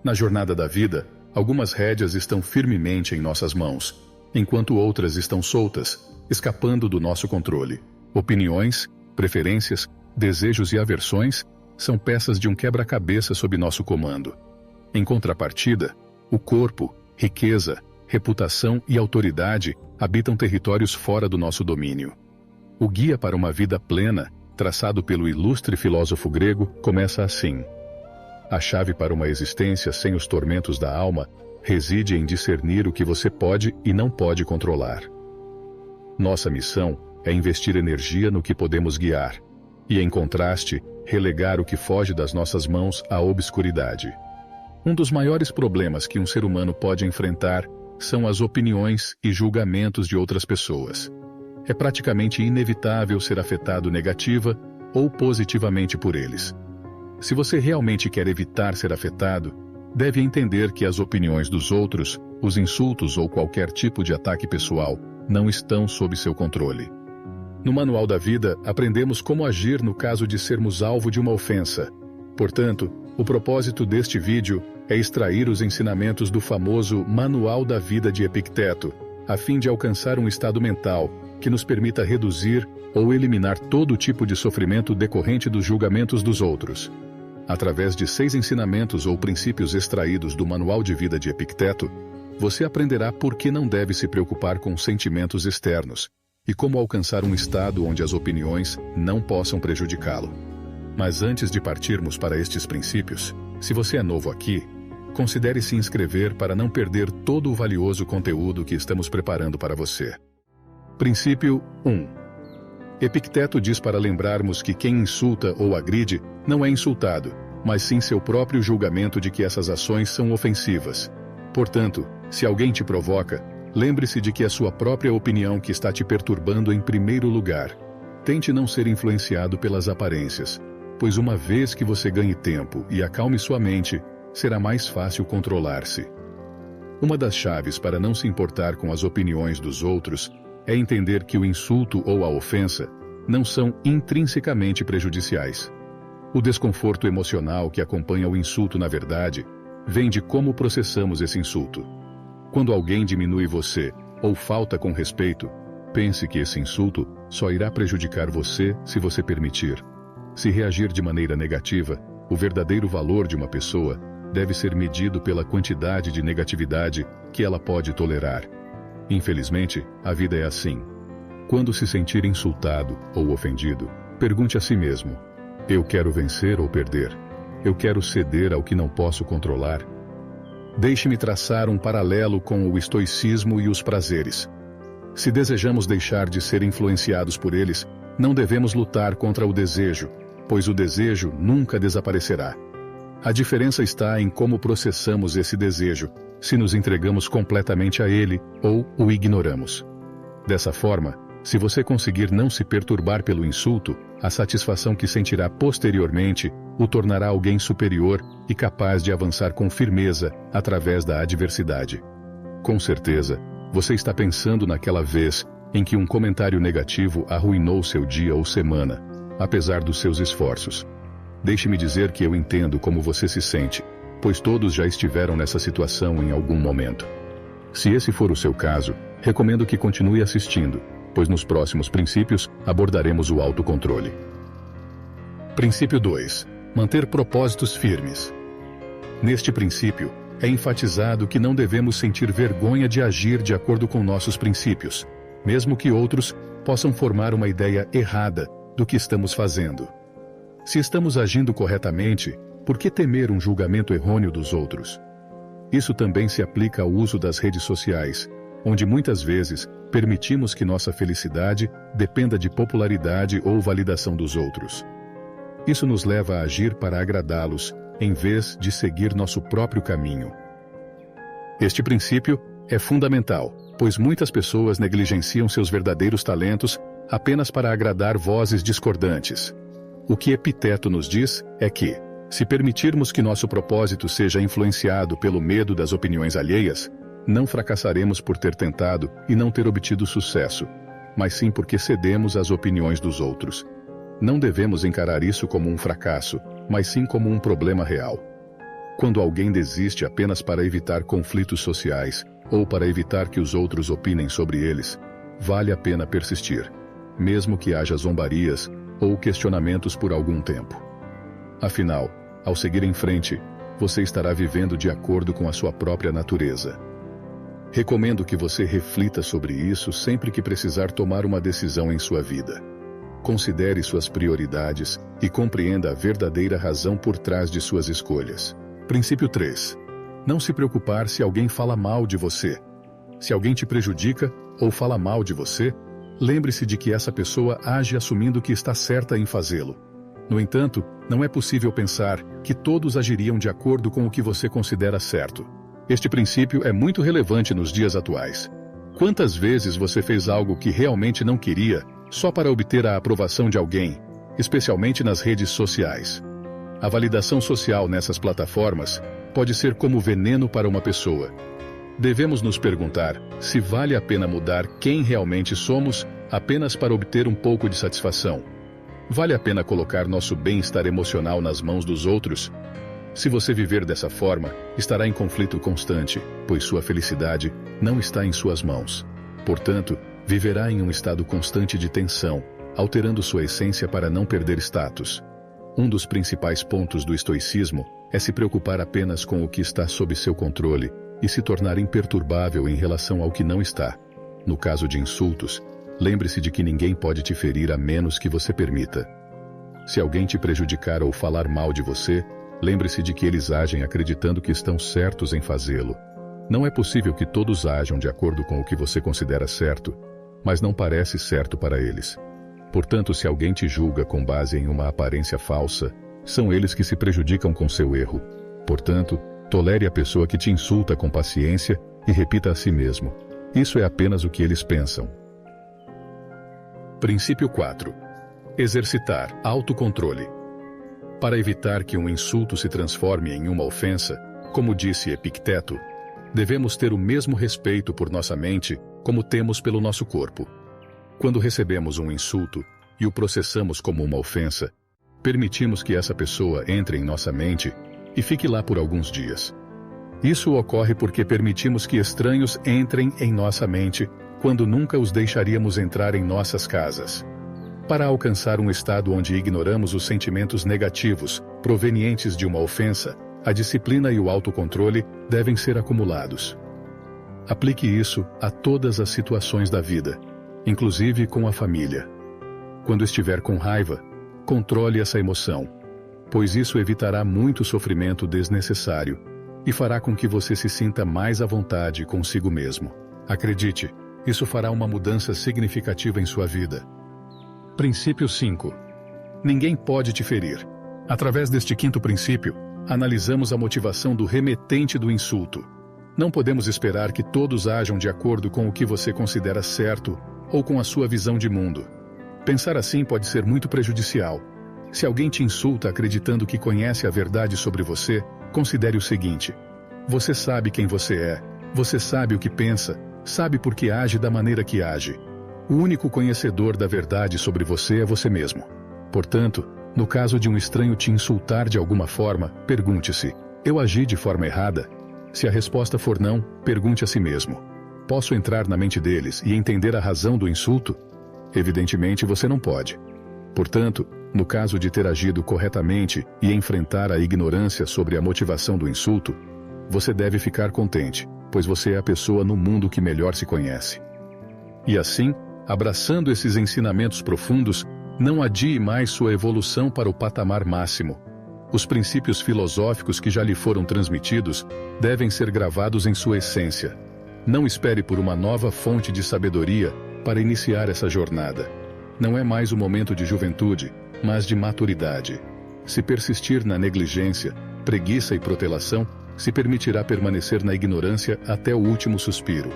Na jornada da vida, algumas rédeas estão firmemente em nossas mãos, enquanto outras estão soltas, escapando do nosso controle. Opiniões, preferências, desejos e aversões são peças de um quebra-cabeça sob nosso comando. Em contrapartida, o corpo, riqueza, reputação e autoridade habitam territórios fora do nosso domínio. O guia para uma vida plena, traçado pelo ilustre filósofo grego, começa assim: a chave para uma existência sem os tormentos da alma reside em discernir o que você pode e não pode controlar. Nossa missão é investir energia no que podemos guiar, e, em contraste, relegar o que foge das nossas mãos à obscuridade. Um dos maiores problemas que um ser humano pode enfrentar são as opiniões e julgamentos de outras pessoas. É praticamente inevitável ser afetado negativa ou positivamente por eles. Se você realmente quer evitar ser afetado, deve entender que as opiniões dos outros, os insultos ou qualquer tipo de ataque pessoal não estão sob seu controle. No Manual da Vida, aprendemos como agir no caso de sermos alvo de uma ofensa. Portanto, o propósito deste vídeo é extrair os ensinamentos do famoso Manual da Vida de Epicteto, a fim de alcançar um estado mental que nos permita reduzir ou eliminar todo tipo de sofrimento decorrente dos julgamentos dos outros. Através de 6 ensinamentos ou princípios extraídos do Manual de Vida de Epicteto, você aprenderá por que não deve se preocupar com sentimentos externos e como alcançar um estado onde as opiniões não possam prejudicá-lo. Mas antes de partirmos para estes princípios, se você é novo aqui, considere se inscrever para não perder todo o valioso conteúdo que estamos preparando para você. Princípio 1. Epicteto diz para lembrarmos que quem insulta ou agride não é insultado, mas sim seu próprio julgamento de que essas ações são ofensivas. Portanto, se alguém te provoca, lembre-se de que é sua própria opinião que está te perturbando em primeiro lugar. Tente não ser influenciado pelas aparências, pois uma vez que você ganhe tempo e acalme sua mente, será mais fácil controlar-se. Uma das chaves para não se importar com as opiniões dos outros é entender que o insulto ou a ofensa não são intrinsecamente prejudiciais. O desconforto emocional que acompanha o insulto, na verdade, vem de como processamos esse insulto. Quando alguém diminui você ou falta com respeito, pense que esse insulto só irá prejudicar você se você permitir. Se reagir de maneira negativa, o verdadeiro valor de uma pessoa deve ser medido pela quantidade de negatividade que ela pode tolerar. Infelizmente, a vida é assim. Quando se sentir insultado ou ofendido, pergunte a si mesmo: eu quero vencer ou perder? Eu quero ceder ao que não posso controlar? Deixe-me traçar um paralelo com o estoicismo e os prazeres. Se desejamos deixar de ser influenciados por eles, não devemos lutar contra o desejo, pois o desejo nunca desaparecerá. A diferença está em como processamos esse desejo, se nos entregamos completamente a ele ou o ignoramos. Dessa forma, se você conseguir não se perturbar pelo insulto, a satisfação que sentirá posteriormente o tornará alguém superior e capaz de avançar com firmeza através da adversidade. Com certeza, você está pensando naquela vez em que um comentário negativo arruinou seu dia ou semana, apesar dos seus esforços. Deixe-me dizer que eu entendo como você se sente, pois todos já estiveram nessa situação em algum momento. Se esse for o seu caso, recomendo que continue assistindo, pois nos próximos princípios abordaremos o autocontrole. Princípio 2. Manter propósitos firmes. Neste princípio, é enfatizado que não devemos sentir vergonha de agir de acordo com nossos princípios, mesmo que outros possam formar uma ideia errada do que estamos fazendo. Se estamos agindo corretamente, por que temer um julgamento errôneo dos outros? Isso também se aplica ao uso das redes sociais, onde muitas vezes permitimos que nossa felicidade dependa de popularidade ou validação dos outros. Isso nos leva a agir para agradá-los, em vez de seguir nosso próprio caminho. Este princípio é fundamental, pois muitas pessoas negligenciam seus verdadeiros talentos apenas para agradar vozes discordantes. O que Epicteto nos diz é que, se permitirmos que nosso propósito seja influenciado pelo medo das opiniões alheias, não fracassaremos por ter tentado e não ter obtido sucesso, mas sim porque cedemos às opiniões dos outros. Não devemos encarar isso como um fracasso, mas sim como um problema real. Quando alguém desiste apenas para evitar conflitos sociais, ou para evitar que os outros opinem sobre eles, vale a pena persistir, mesmo que haja zombarias ou questionamentos por algum tempo. Afinal, ao seguir em frente, você estará vivendo de acordo com a sua própria natureza. Recomendo que você reflita sobre isso sempre que precisar tomar uma decisão em sua vida. Considere suas prioridades e compreenda a verdadeira razão por trás de suas escolhas. Princípio 3. Não se preocupar se alguém fala mal de você. Se alguém te prejudica ou fala mal de você, lembre-se de que essa pessoa age assumindo que está certa em fazê-lo. No entanto, não é possível pensar que todos agiriam de acordo com o que você considera certo. Este princípio é muito relevante nos dias atuais. Quantas vezes você fez algo que realmente não queria, só para obter a aprovação de alguém, especialmente nas redes sociais? A validação social nessas plataformas pode ser como veneno para uma pessoa. Devemos nos perguntar se vale a pena mudar quem realmente somos apenas para obter um pouco de satisfação. Vale a pena colocar nosso bem-estar emocional nas mãos dos outros? Se você viver dessa forma, estará em conflito constante, pois sua felicidade não está em suas mãos. Portanto, viverá em um estado constante de tensão, alterando sua essência para não perder status. Um dos principais pontos do estoicismo é se preocupar apenas com o que está sob seu controle e se tornar imperturbável em relação ao que não está. No caso de insultos, lembre-se de que ninguém pode te ferir a menos que você permita. Se alguém te prejudicar ou falar mal de você, lembre-se de que eles agem acreditando que estão certos em fazê-lo. Não é possível que todos ajam de acordo com o que você considera certo, mas não parece certo para eles. Portanto, se alguém te julga com base em uma aparência falsa, são eles que se prejudicam com seu erro. Portanto, tolere a pessoa que te insulta com paciência e repita a si mesmo: isso é apenas o que eles pensam. Princípio 4. Exercitar autocontrole. Para evitar que um insulto se transforme em uma ofensa, como disse Epicteto, devemos ter o mesmo respeito por nossa mente como temos pelo nosso corpo. Quando recebemos um insulto e o processamos como uma ofensa, permitimos que essa pessoa entre em nossa mente e fique lá por alguns dias. Isso ocorre porque permitimos que estranhos entrem em nossa mente quando nunca os deixaríamos entrar em nossas casas. Para alcançar um estado onde ignoramos os sentimentos negativos provenientes de uma ofensa, a disciplina e o autocontrole devem ser acumulados. Aplique isso a todas as situações da vida, inclusive com a família. Quando estiver com raiva, controle essa emoção, pois isso evitará muito sofrimento desnecessário e fará com que você se sinta mais à vontade consigo mesmo. Acredite, isso fará uma mudança significativa em sua vida. Princípio 5. Ninguém pode te ferir. Através deste quinto princípio, analisamos a motivação do remetente do insulto. Não podemos esperar que todos ajam de acordo com o que você considera certo ou com a sua visão de mundo. Pensar assim pode ser muito prejudicial. Se alguém te insulta acreditando que conhece a verdade sobre você, considere o seguinte: você sabe quem você é, você sabe o que pensa, sabe por que age da maneira que age. O único conhecedor da verdade sobre você é você mesmo. Portanto, no caso de um estranho te insultar de alguma forma, pergunte-se: eu agi de forma errada? Se a resposta for não, pergunte a si mesmo: posso entrar na mente deles e entender a razão do insulto? Evidentemente você não pode. Portanto, no caso de ter agido corretamente e enfrentar a ignorância sobre a motivação do insulto, você deve ficar contente, pois você é a pessoa no mundo que melhor se conhece. E assim, abraçando esses ensinamentos profundos, não adie mais sua evolução para o patamar máximo. Os princípios filosóficos que já lhe foram transmitidos devem ser gravados em sua essência. Não espere por uma nova fonte de sabedoria para iniciar essa jornada. Não é mais o momento de juventude, mas de maturidade. Se persistir na negligência, preguiça e protelação, se permitirá permanecer na ignorância até o último suspiro.